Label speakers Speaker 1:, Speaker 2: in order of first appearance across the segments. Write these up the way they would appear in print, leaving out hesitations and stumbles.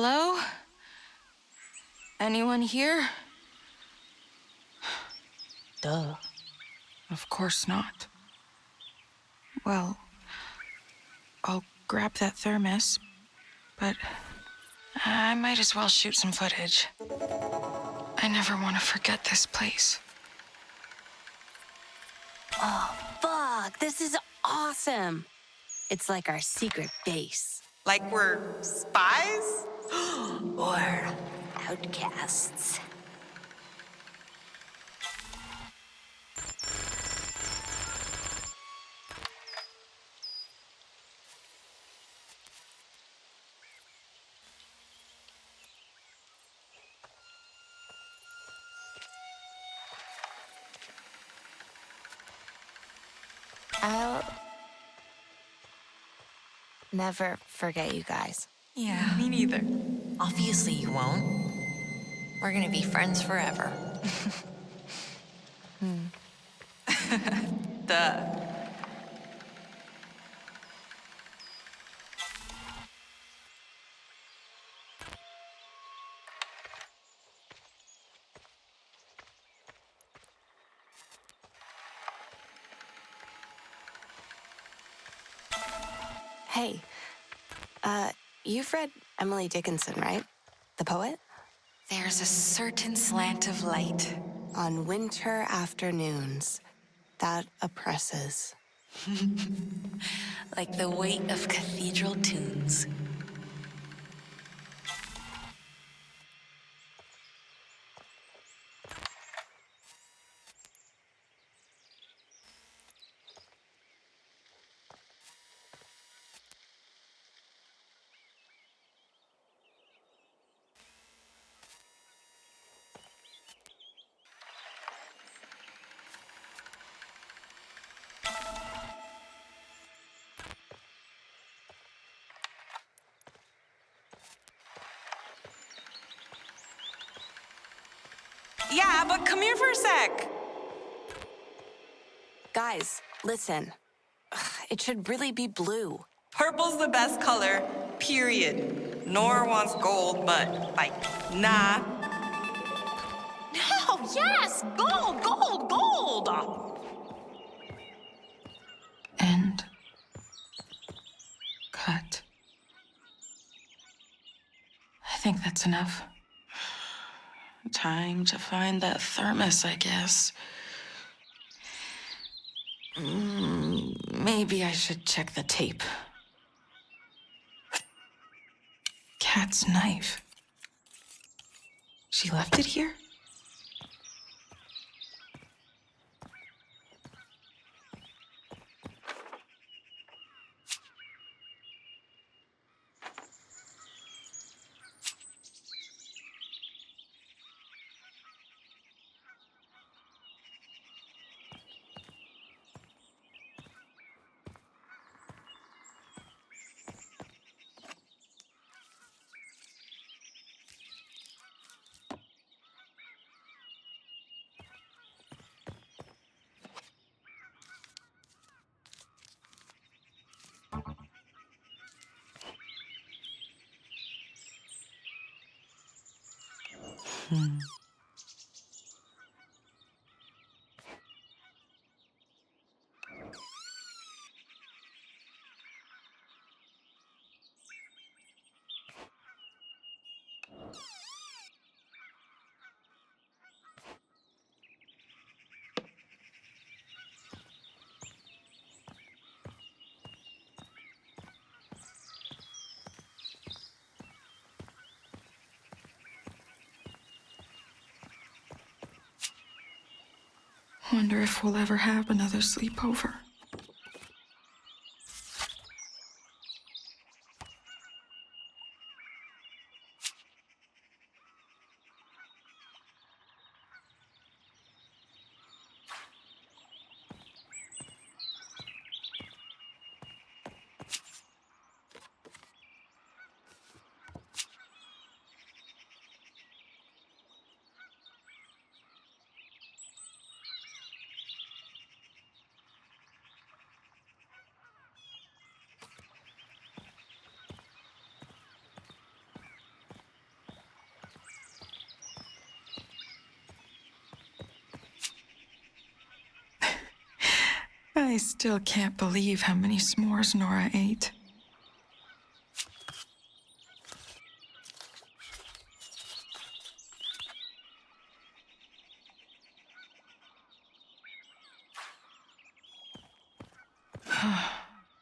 Speaker 1: Hello? Anyone here? Duh. Of course not. Well, I'll grab that thermos, but I might as well shoot some footage. I never want to forget this place.
Speaker 2: Oh, fuck, this is awesome. It's like our secret base.
Speaker 3: Like we're spies?
Speaker 2: Or outcasts. I'll never forget you guys.
Speaker 3: Yeah, me neither.
Speaker 4: Obviously you won't. We're gonna be friends forever.
Speaker 3: Duh.
Speaker 2: Hey, you've read Emily Dickinson, right? The poet?
Speaker 4: There's a certain slant of light.
Speaker 2: On winter afternoons, that oppresses.
Speaker 4: Like the weight of cathedral tunes.
Speaker 3: Yeah, but come here for a sec.
Speaker 2: Guys, listen. Ugh, it should really be blue.
Speaker 3: Purple's the best color, period. Nora wants gold, but, like, nah.
Speaker 4: No, yes! Gold, gold, gold!
Speaker 1: End. Cut. I think that's enough. Time to find that thermos, I guess. Maybe I should check the tape. Cat's knife. She left it here? Wonder if we'll ever have another sleepover. I still can't believe how many s'mores Nora ate.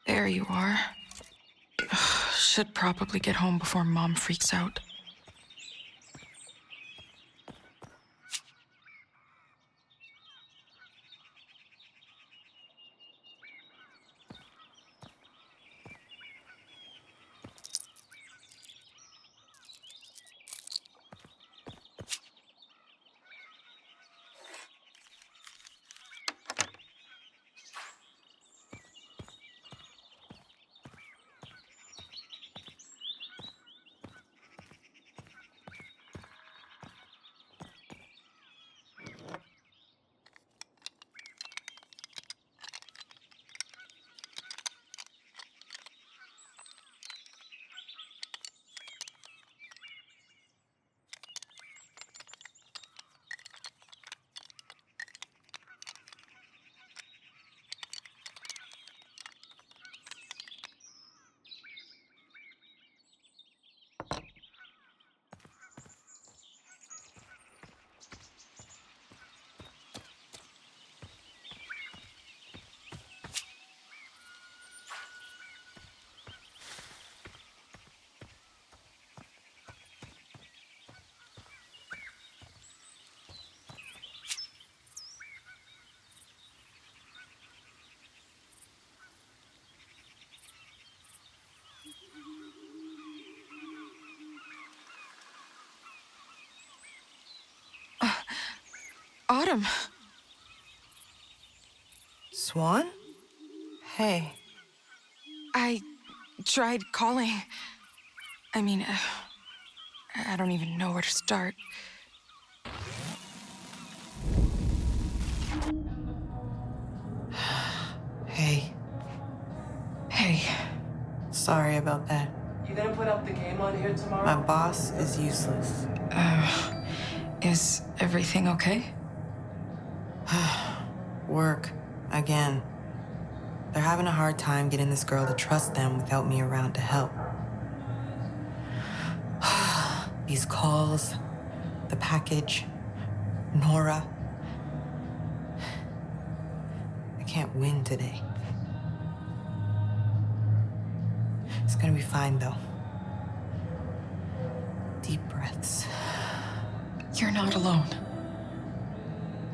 Speaker 1: There you are. Should probably get home before Mom freaks out. Autumn.
Speaker 5: Swan? Hey.
Speaker 1: I tried calling. I mean, I don't even know where to start.
Speaker 5: Hey.
Speaker 1: Hey.
Speaker 5: Sorry about that.
Speaker 6: You gonna put up the game on here tomorrow?
Speaker 5: My boss is useless.
Speaker 1: Is everything okay?
Speaker 5: Work. Again. They're having a hard time getting this girl to trust them without me around to help. These calls, the package, Nora. I can't win today. It's gonna be fine, though. Deep breaths.
Speaker 1: You're not alone.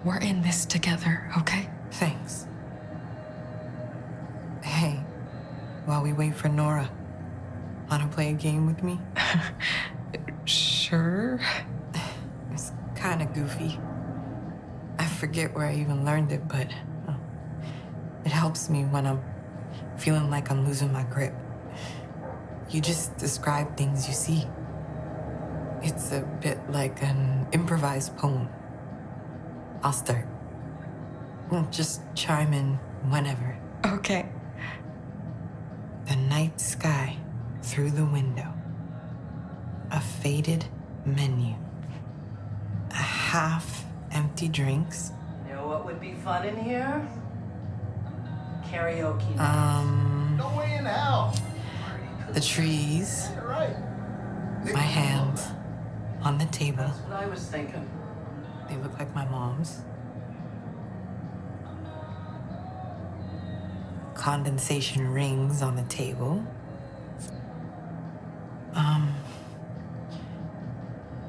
Speaker 1: We're in this together, okay?
Speaker 5: Thanks. Hey, while we wait for Nora, wanna play a game with me?
Speaker 1: Sure.
Speaker 5: It's kinda goofy. I forget where I even learned it, but it helps me when I'm feeling like I'm losing my grip. You just describe things you see. It's a bit like an improvised poem. I'll start. Just chime in whenever.
Speaker 1: Okay.
Speaker 5: The night sky through the window. A faded menu. A half-empty drinks.
Speaker 6: You know what would be fun in here? Karaoke night.
Speaker 7: No way in hell.
Speaker 5: The trees.
Speaker 7: You're right.
Speaker 5: My hands on the table.
Speaker 6: That's what I was thinking.
Speaker 5: They look like my mom's. Condensation rings on the table.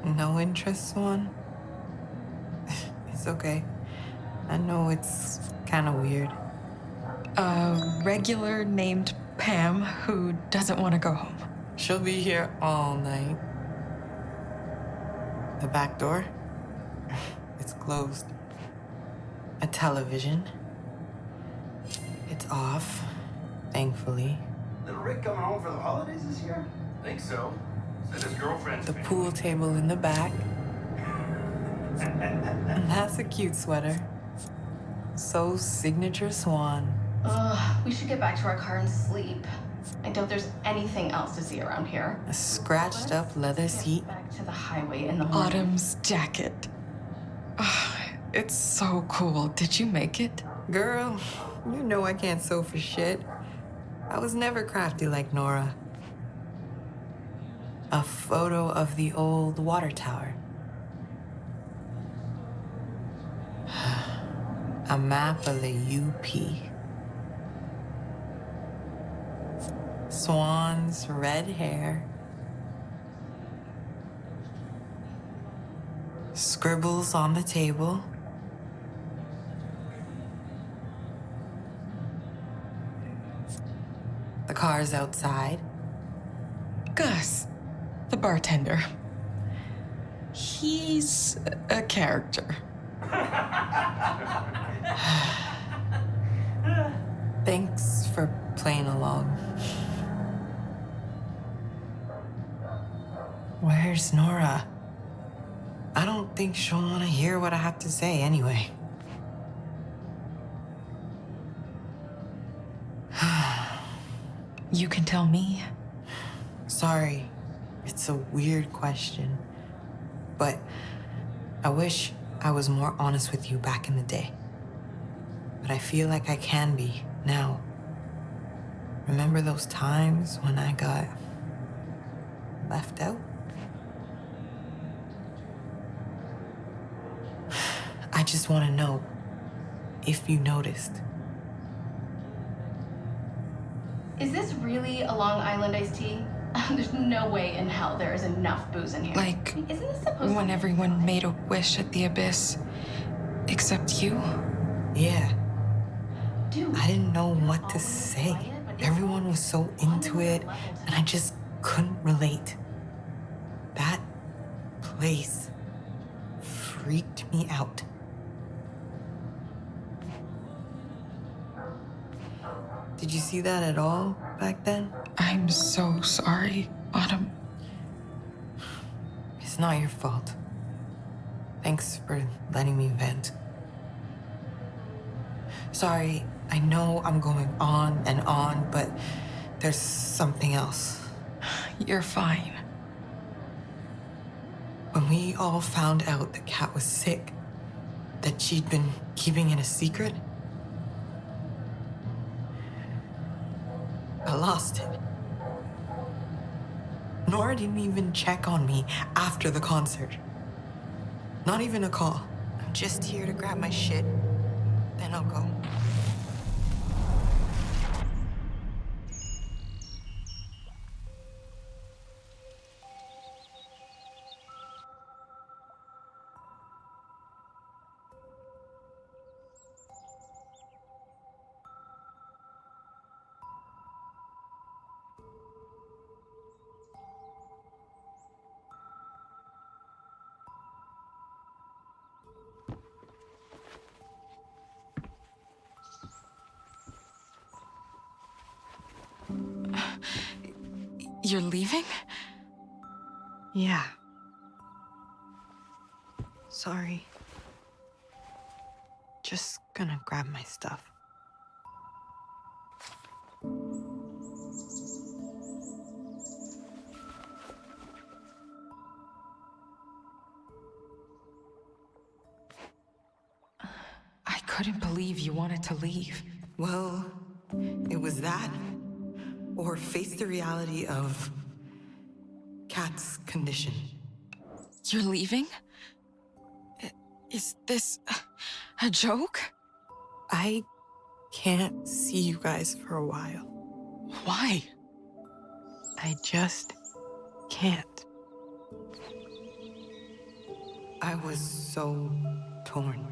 Speaker 5: No interest, Swan? It's okay. I know it's kind of weird.
Speaker 1: A regular named Pam who doesn't want to go home.
Speaker 5: She'll be here all night. The back door? It's closed. A television. It's off, thankfully.
Speaker 7: Little Rick coming home for the holidays this year? Think so. Said his girlfriend's
Speaker 5: The pool table in the back. And that's a cute sweater. So signature Swan.
Speaker 8: Ugh, we should get back to our car and sleep. I doubt there's anything else to see around here.
Speaker 5: A scratched up leather seat.
Speaker 8: Back to the highway in the morning.
Speaker 1: Autumn's jacket. It's so cool. Did you make it?
Speaker 5: Girl, You know I can't sew for shit. I was never crafty like Nora. A photo of the old water tower. A map of the UP. Swans, red hair. Scribbles on the table. The cars outside.
Speaker 1: Gus, the bartender. He's a character.
Speaker 5: Thanks for playing along. Where's Nora? I don't think she'll want to hear what I have to say anyway.
Speaker 1: You can tell me.
Speaker 5: Sorry, it's a weird question, but I wish I was more honest with you back in the day. But I feel like I can be now. Remember those times when I got left out? I just want to know if you noticed.
Speaker 8: Is this really a Long Island iced tea? There's no way in hell there is enough booze in here.
Speaker 1: Like,
Speaker 8: Isn't this supposed
Speaker 1: when
Speaker 8: to...
Speaker 1: everyone made a wish at the abyss, except you?
Speaker 5: Yeah.
Speaker 8: Dude,
Speaker 5: I didn't know what to say. Everyone was so into it, and I just couldn't relate. That place freaked me out. Did you see that at all back then?
Speaker 1: I'm so sorry, Autumn.
Speaker 5: It's not your fault. Thanks for letting me vent. Sorry, I know I'm going on and on, but there's something else.
Speaker 1: You're fine.
Speaker 5: When we all found out the cat was sick, that she'd been keeping it a secret, I lost it. Nora didn't even check on me after the concert. Not even a call. I'm just here to grab my shit, then I'll go.
Speaker 1: You're leaving?
Speaker 5: Yeah. Sorry. Just gonna grab my stuff.
Speaker 1: I couldn't believe you wanted to leave.
Speaker 5: Well, it was that, or face the reality of Kat's condition.
Speaker 1: You're leaving? Is this a joke?
Speaker 5: I can't see you guys for a while.
Speaker 1: Why?
Speaker 5: I just can't. I was so torn.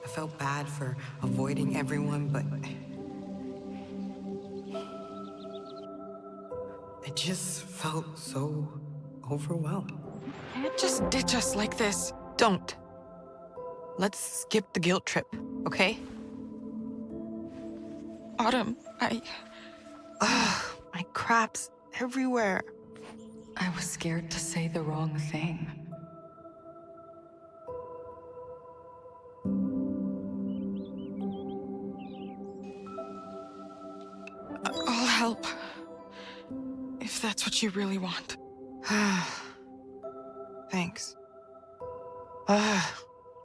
Speaker 5: I felt bad for avoiding everyone, but I just felt so overwhelmed.
Speaker 1: Can't just ditch us like this.
Speaker 5: Don't. Let's skip the guilt trip, okay?
Speaker 1: Autumn,
Speaker 5: My crap's everywhere.
Speaker 1: I was scared to say the wrong thing. I'll help. If that's what you really want.
Speaker 5: Thanks.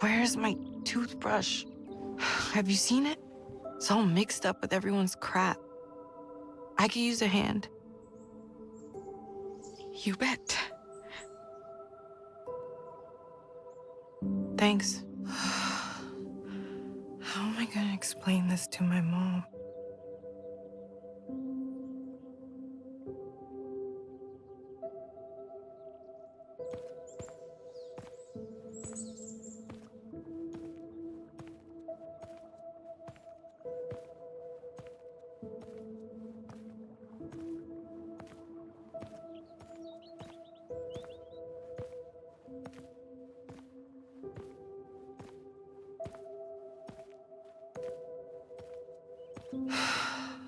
Speaker 5: Where's my toothbrush? Have you seen it? It's all mixed up with everyone's crap. I could use a hand.
Speaker 1: You bet.
Speaker 5: Thanks. How am I gonna explain this to my mom?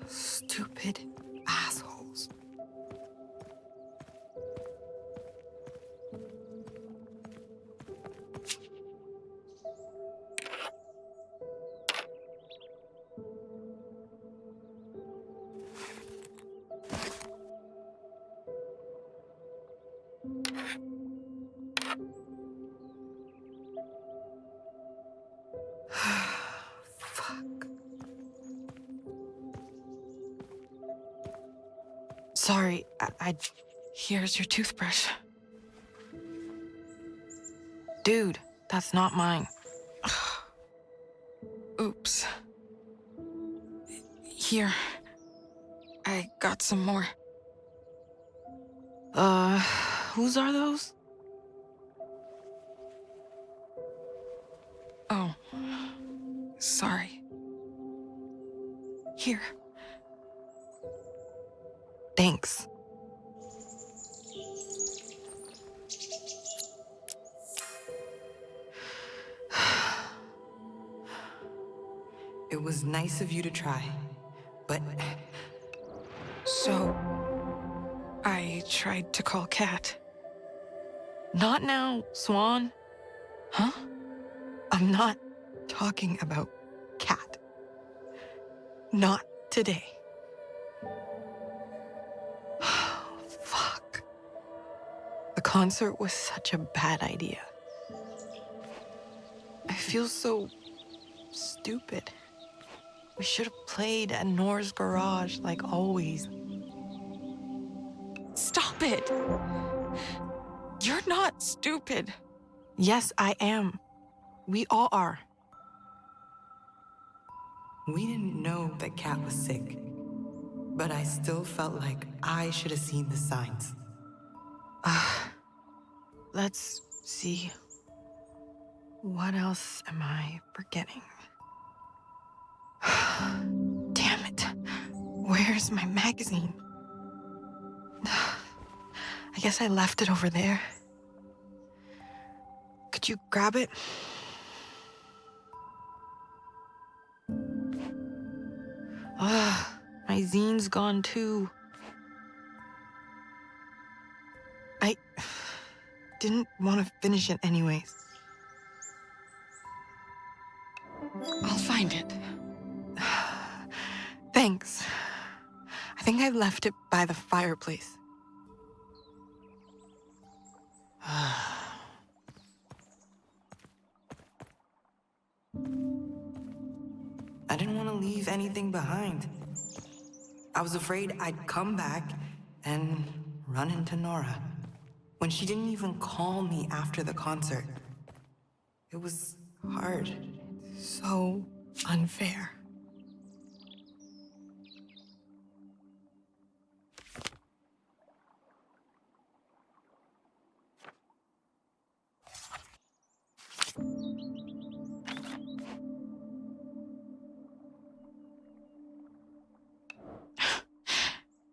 Speaker 5: Stupid assholes. Fuck. Sorry, I...
Speaker 1: Here's your toothbrush.
Speaker 5: Dude, that's not mine.
Speaker 1: Oops. Here. I got some more.
Speaker 5: Whose are those?
Speaker 1: Oh. Sorry. Here.
Speaker 5: Thanks. It was nice of you to try, but...
Speaker 1: So, I tried to call Kat.
Speaker 5: Not now, Swan.
Speaker 1: Huh?
Speaker 5: I'm not talking about Kat. Not today. Fuck. The concert was such a bad idea. I feel so stupid. We should have played at Nora's garage like always.
Speaker 1: Stop it! You're not stupid.
Speaker 5: Yes, I am. We all are. We didn't know that Kat was sick, but I still felt like I should have seen the signs. Let's see. What else am I forgetting? Damn it. Where's my magazine? I guess I left it over there. Could you grab it? My zine's gone too. I didn't want to finish it anyways.
Speaker 1: I'll find it.
Speaker 5: Thanks. I think I left it by the fireplace. I didn't want to leave anything behind. I was afraid I'd come back and run into Nora when she didn't even call me after the concert. It was hard. So unfair.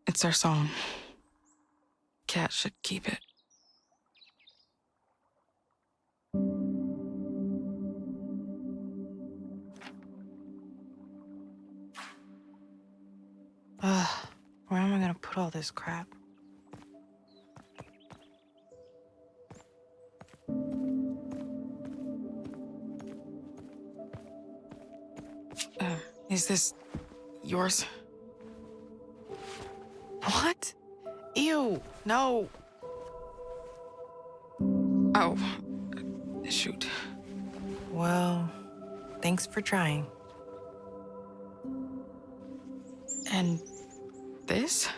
Speaker 1: It's our song. Kat should keep it.
Speaker 5: Where am I gonna put all this crap?
Speaker 1: Is this yours?
Speaker 5: What? Ew, no.
Speaker 1: Oh, shoot.
Speaker 5: Well, thanks for trying.
Speaker 1: And this?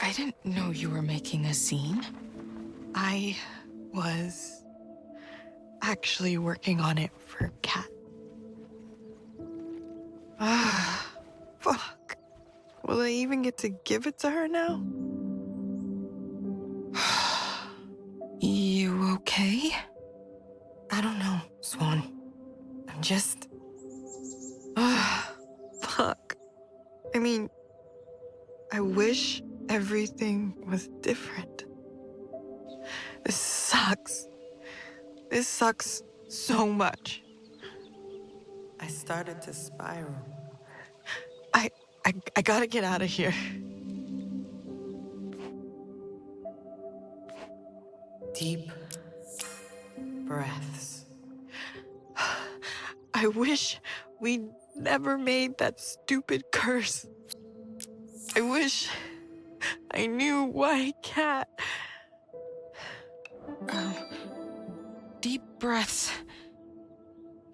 Speaker 1: I didn't know you were making a zine.
Speaker 5: I was actually working on it for Kat. Ah, fuck. Will I even get to give it to her now?
Speaker 1: You okay?
Speaker 5: I don't know, Swan. I'm just... fuck. I mean, I wish everything was different. This sucks. This sucks so much. I started to spiral. I gotta get out of here. Deep breaths. I wish we'd never made that stupid curse. I wish I knew why Kat...
Speaker 1: Deep breaths.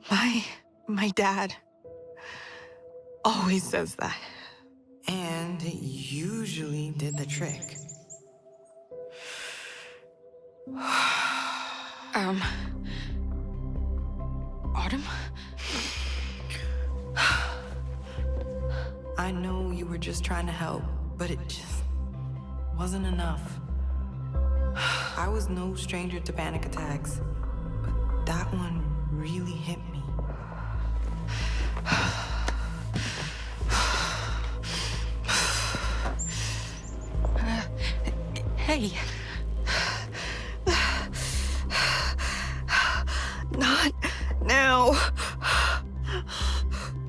Speaker 5: My dad always says that. And it usually did the trick.
Speaker 1: Autumn?
Speaker 5: I know you were just trying to help, but it just wasn't enough. I was no stranger to panic attacks, but that one really hit me.
Speaker 1: Hey.
Speaker 5: Not now.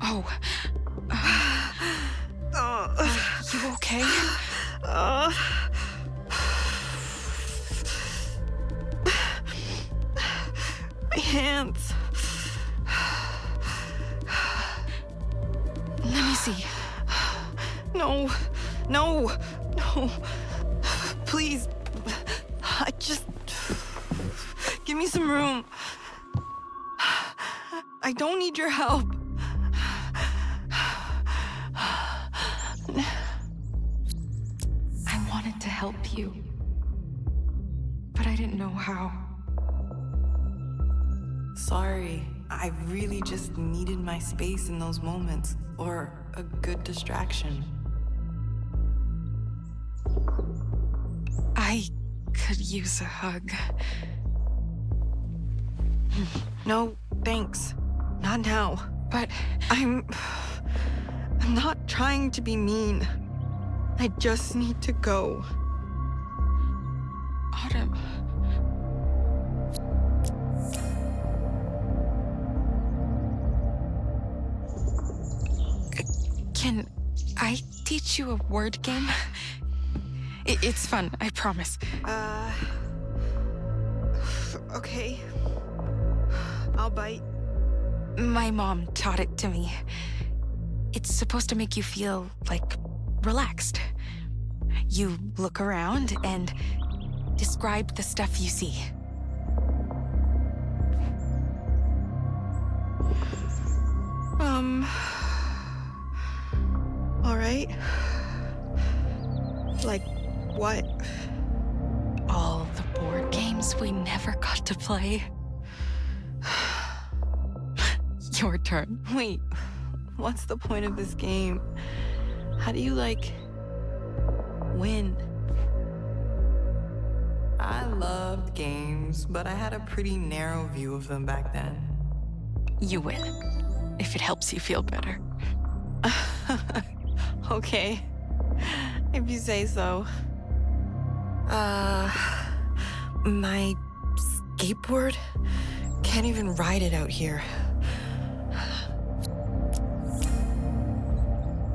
Speaker 1: Oh. You okay?
Speaker 5: My hands.
Speaker 1: Let me see.
Speaker 5: No. Please. Give me some room. I don't need your help.
Speaker 1: I wanted to help you, but I didn't know how.
Speaker 5: Sorry. I really just needed my space in those moments, or a good distraction.
Speaker 1: I could use a hug.
Speaker 5: No, thanks. Not now.
Speaker 1: But
Speaker 5: I'm not trying to be mean. I just need to go.
Speaker 1: Autumn. Can I teach you a word game? It's fun, I promise.
Speaker 5: Okay. I'll bite.
Speaker 1: My mom taught it to me. It's supposed to make you feel, like, relaxed. You look around and describe the stuff you see.
Speaker 5: All right. Like what?
Speaker 1: All the board games we never got to play. Your turn.
Speaker 5: Wait, what's the point of this game? How do you, like, win? I loved games, but I had a pretty narrow view of them back then.
Speaker 1: You win, if it helps you feel better.
Speaker 5: Okay, if you say so. My skateboard? Can't even ride it out here.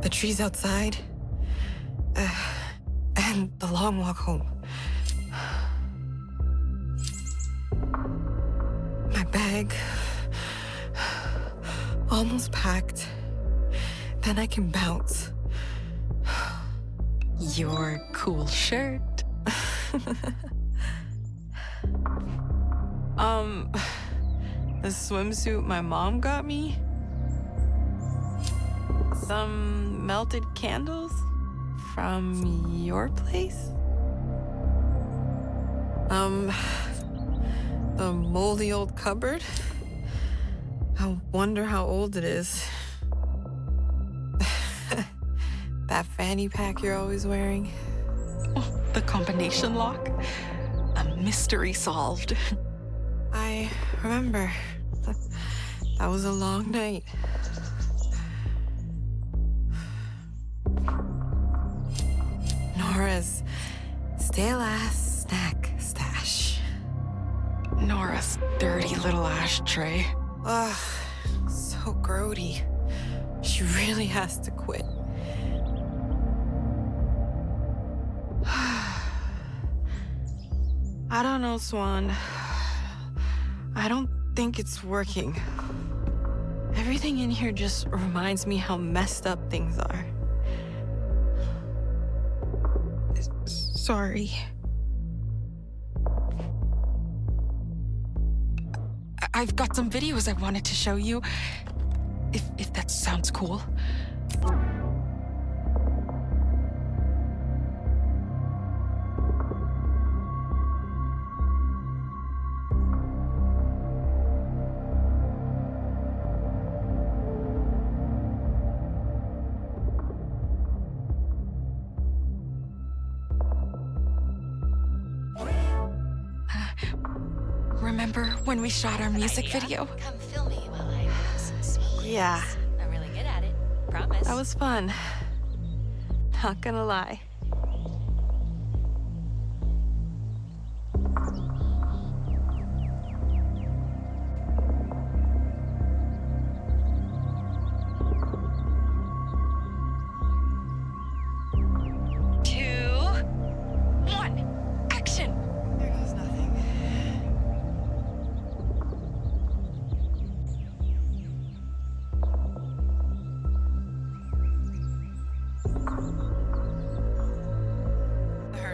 Speaker 5: The trees outside, and the long walk home. My bag, almost packed. Then I can bounce.
Speaker 1: Your cool shirt.
Speaker 5: The swimsuit my mom got me? Some melted candles from your place? The moldy old cupboard? I wonder how old it is. That fanny pack you're always wearing?
Speaker 1: Oh, the combination lock? A mystery solved.
Speaker 5: I remember. That was a long night. Nora's stale-ass snack stash.
Speaker 1: Nora's dirty little ashtray.
Speaker 5: Ugh, so grody. She really has to quit. I don't know, Swan. I don't think it's working. Everything in here just reminds me how messed up things are.
Speaker 1: Sorry. I've got some videos I wanted to show you, if that sounds cool. Remember when we shot our music video?
Speaker 4: Come film me while I make some speeches.
Speaker 5: Yeah.
Speaker 4: I'm really good at it. Promise.
Speaker 5: That was fun. Not gonna lie.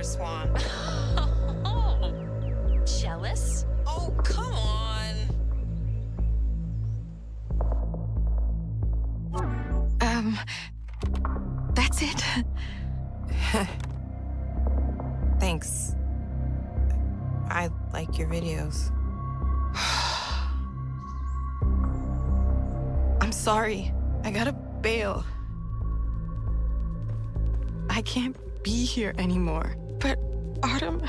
Speaker 3: Swan.
Speaker 4: Oh, jealous?
Speaker 3: Oh, come on.
Speaker 1: That's it.
Speaker 5: Thanks. I like your videos. I'm sorry. I gotta bail. I can't be here anymore.
Speaker 1: But, Autumn...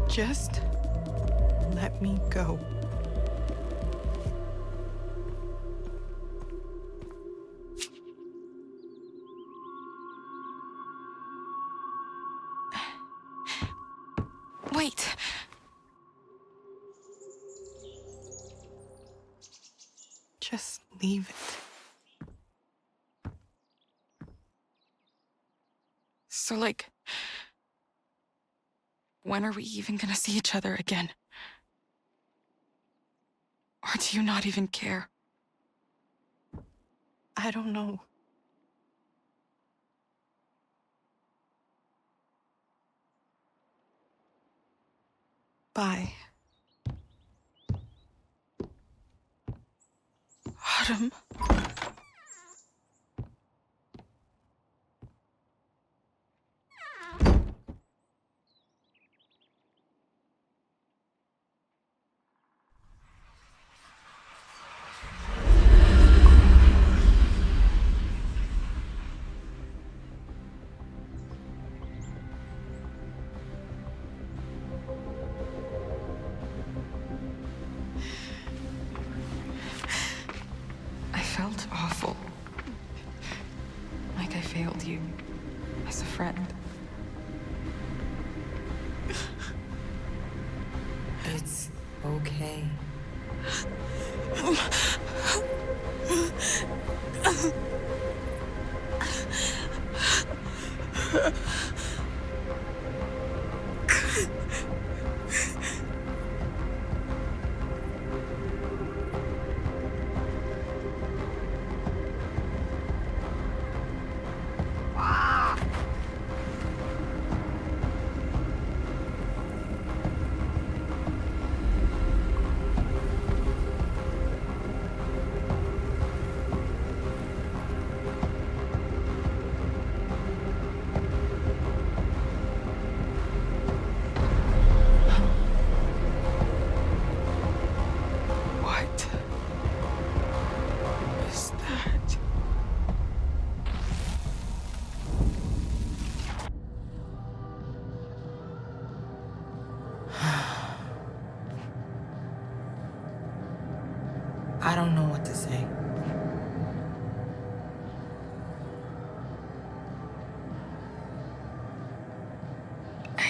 Speaker 5: Just let me go.
Speaker 1: Wait.
Speaker 5: Just leave it.
Speaker 1: So, like, when are we even gonna see each other again? Or do you not even care?
Speaker 5: I don't know. Bye.
Speaker 1: Autumn. I felt awful. Like I failed you as a friend.
Speaker 5: It's okay.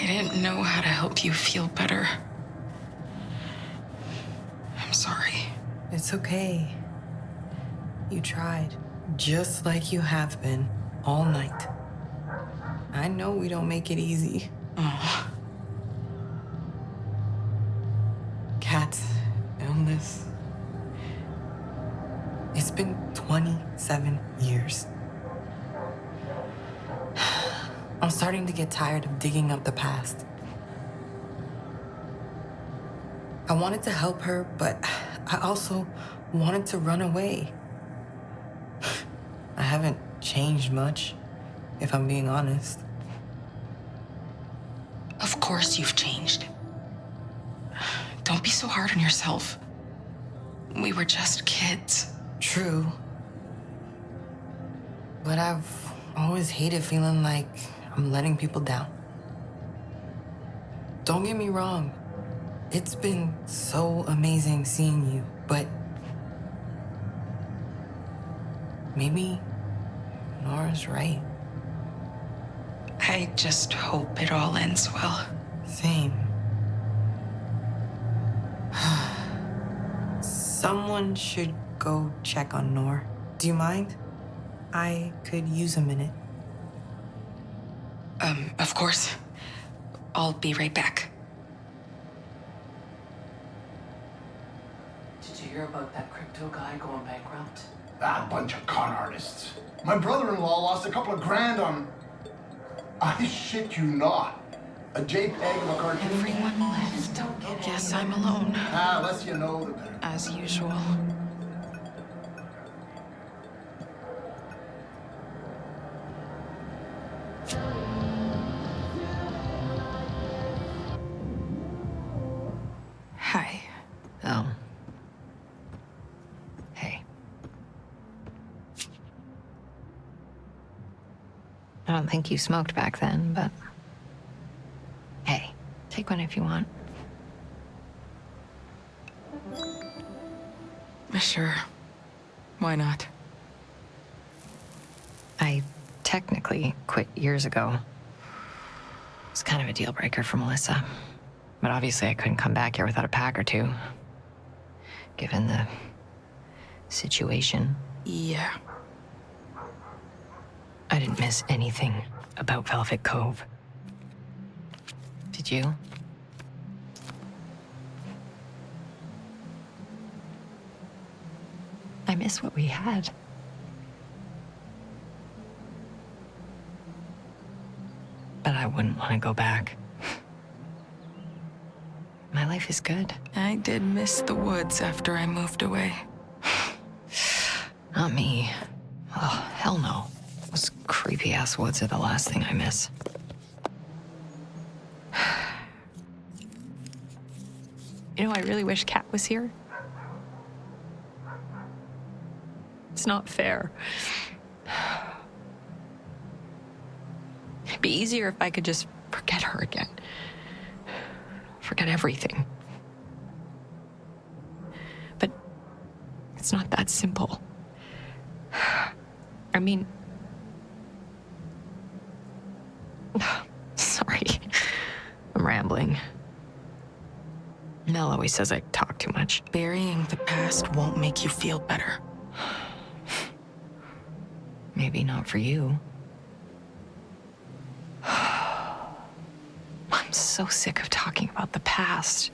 Speaker 1: I didn't know how to help you feel better. I'm sorry.
Speaker 5: It's okay. You tried, just like you have been all night. I know we don't make it easy.
Speaker 1: Oh,
Speaker 5: Kat's illness. It's been 27 years. I'm starting to get tired of digging up the past. I wanted to help her, but I also wanted to run away. I haven't changed much, if I'm being honest.
Speaker 1: of course you've changed. Don't be so hard on yourself. We were just kids.
Speaker 5: True. But I've always hated feeling like I'm letting people down. Don't get me wrong. It's been so amazing seeing you, but maybe Nora's right.
Speaker 1: I just hope it all ends well.
Speaker 5: Same. Someone should go check on Nor. Do you mind? I could use a minute.
Speaker 1: Of course. I'll be right back.
Speaker 6: Did you hear about that crypto guy going bankrupt?
Speaker 7: Ah, bunch of con artists. My brother-in-law lost a couple of grand on... I shit you not. A JPEG of a cartoon.
Speaker 1: Everyone left. Guess I'm alone.
Speaker 7: Ah, less you know, the better.
Speaker 1: As usual. Hi.
Speaker 4: Oh. Hey. I don't think you smoked back then, but... Hey, take one if you want.
Speaker 1: Sure. Why not?
Speaker 4: I technically quit years ago. It's kind of a deal breaker for Melissa. But obviously I couldn't come back here without a pack or two. Given the situation.
Speaker 1: Yeah.
Speaker 4: I didn't miss anything about Velvet Cove. Did you? I miss what we had. But I wouldn't want to go back. My life is good.
Speaker 1: I did miss the woods after I moved away.
Speaker 4: Not me. Oh, hell no. Those creepy-ass woods are the last thing I miss. You know, I really wish Kat was here. It's not fair. It'd be easier if I could just forget her again. Forget everything. But it's not that simple. I mean... Sorry. I'm rambling. Mel always says I talk too much.
Speaker 1: Burying the past won't make you feel better.
Speaker 4: Maybe not for you. I'm so sick of talking about the past.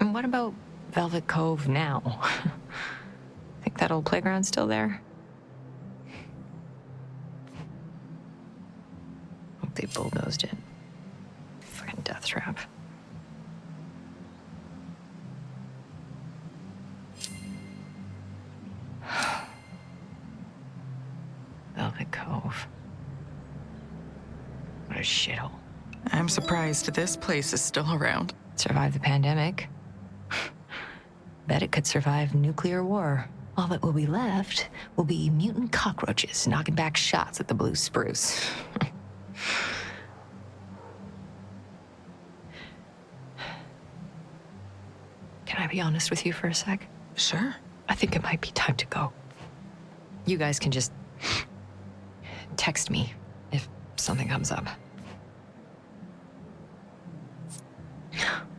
Speaker 4: And what about Velvet Cove now? Think that old playground's still there? Hope they bulldozed it. Fucking death trap. Velvet Cove. What a shithole.
Speaker 1: I'm surprised this place is still around.
Speaker 4: Survived the pandemic. Bet it could survive nuclear war. All that will be left will be mutant cockroaches knocking back shots at the blue spruce. Can I be honest with you for a sec?
Speaker 1: Sure.
Speaker 4: I think it might be time to go. You guys can just text me if something comes up.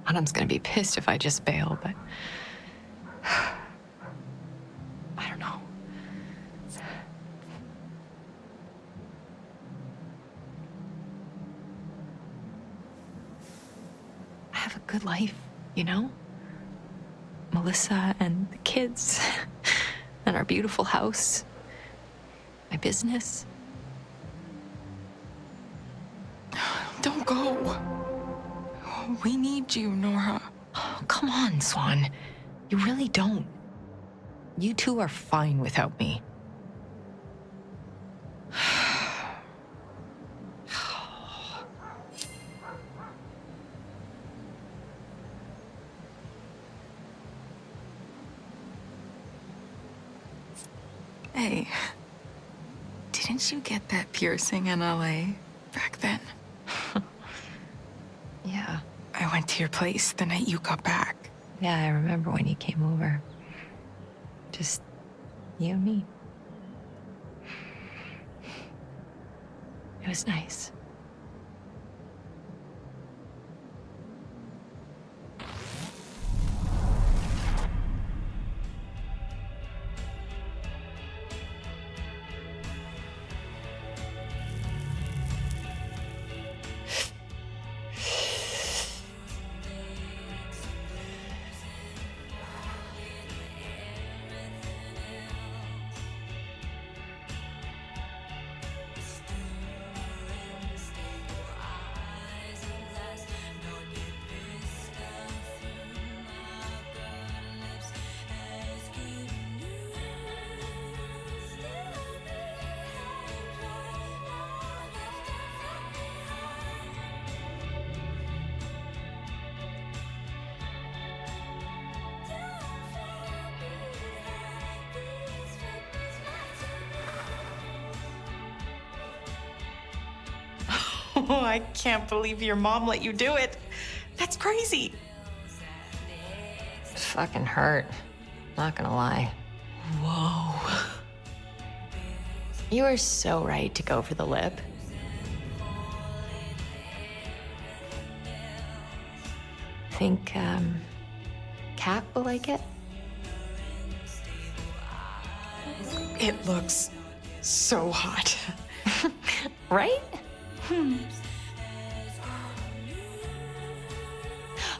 Speaker 4: Autumn's gonna be pissed if I just bail, but I don't know. I have a good life, you know? Melissa and the kids, and our beautiful house, my business.
Speaker 1: Don't go. We need you, Nora.
Speaker 4: Oh, come on, Swan. You really don't. You two are fine without me.
Speaker 1: Hey, didn't you get that piercing in LA back then?
Speaker 4: Yeah.
Speaker 1: I went to your place the night you got back.
Speaker 4: Yeah, I remember when you came over. Just you and me. It was nice.
Speaker 3: Oh, I can't believe your mom let you do it. That's crazy.
Speaker 4: It fucking hurt. Not gonna lie.
Speaker 3: Whoa.
Speaker 4: You were so right to go for the lip. Think, Kat will like it?
Speaker 1: It looks so hot.
Speaker 4: Right?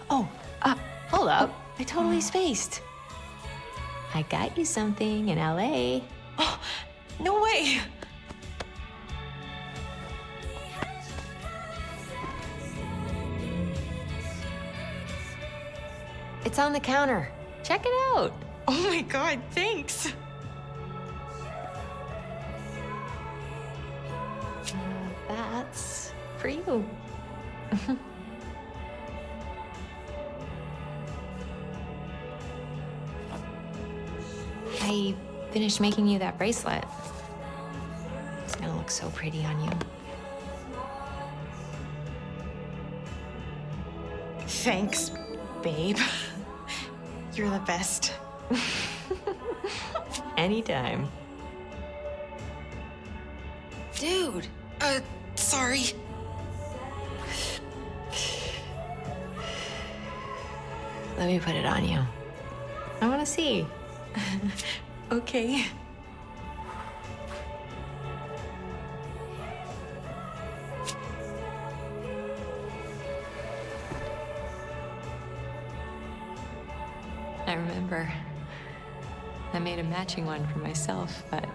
Speaker 4: Oh, hold up. I totally spaced. I got you something in LA.
Speaker 3: Oh, no way.
Speaker 4: It's on the counter. Check it out.
Speaker 3: Oh my God, thanks.
Speaker 4: That's for you. I finished making you that bracelet. It's gonna look so pretty on you.
Speaker 3: Thanks, babe. You're the best.
Speaker 4: Anytime.
Speaker 1: Dude, sorry.
Speaker 4: Let me put it on you. I want to see.
Speaker 3: Okay.
Speaker 4: I remember. I made a matching one for myself, but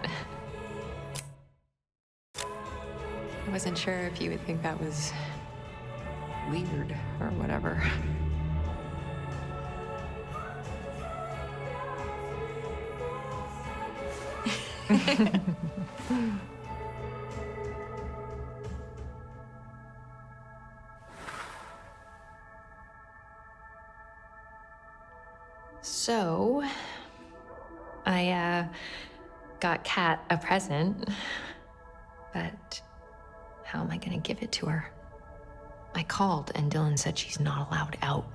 Speaker 4: I wasn't sure if you would think that was weird or whatever. So, I got Kat a present, but how am I gonna give it to her? I called and Dylan said she's not allowed out.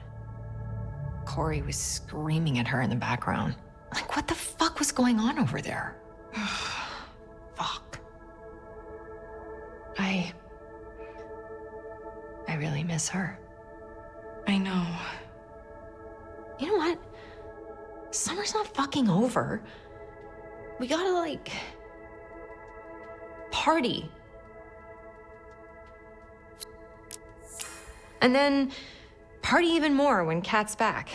Speaker 4: Corey was screaming at her in the background. Like, what the fuck was going on over there? Fuck. I really miss her.
Speaker 1: I know.
Speaker 4: fucking over. We gotta, like, party. And then party even more when Kat's back.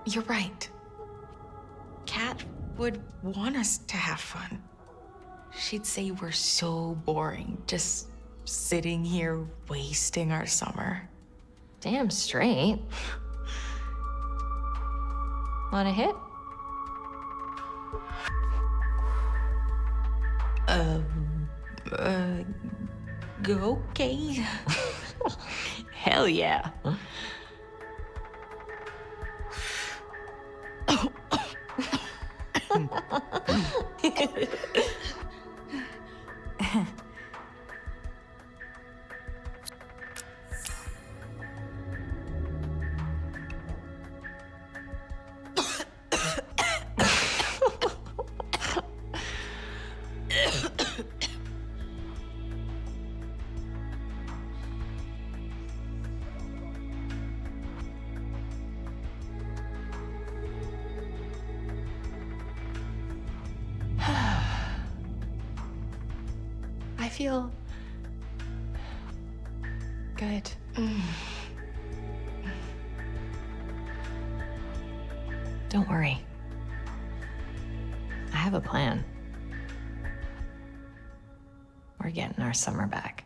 Speaker 1: You're right. Kat would want us to have fun. She'd say we're so boring, just sitting here wasting our summer.
Speaker 4: Damn straight. Want a hit?
Speaker 1: Okay.
Speaker 4: Hell yeah. I feel good. Don't worry. I have a plan. We're getting our summer back.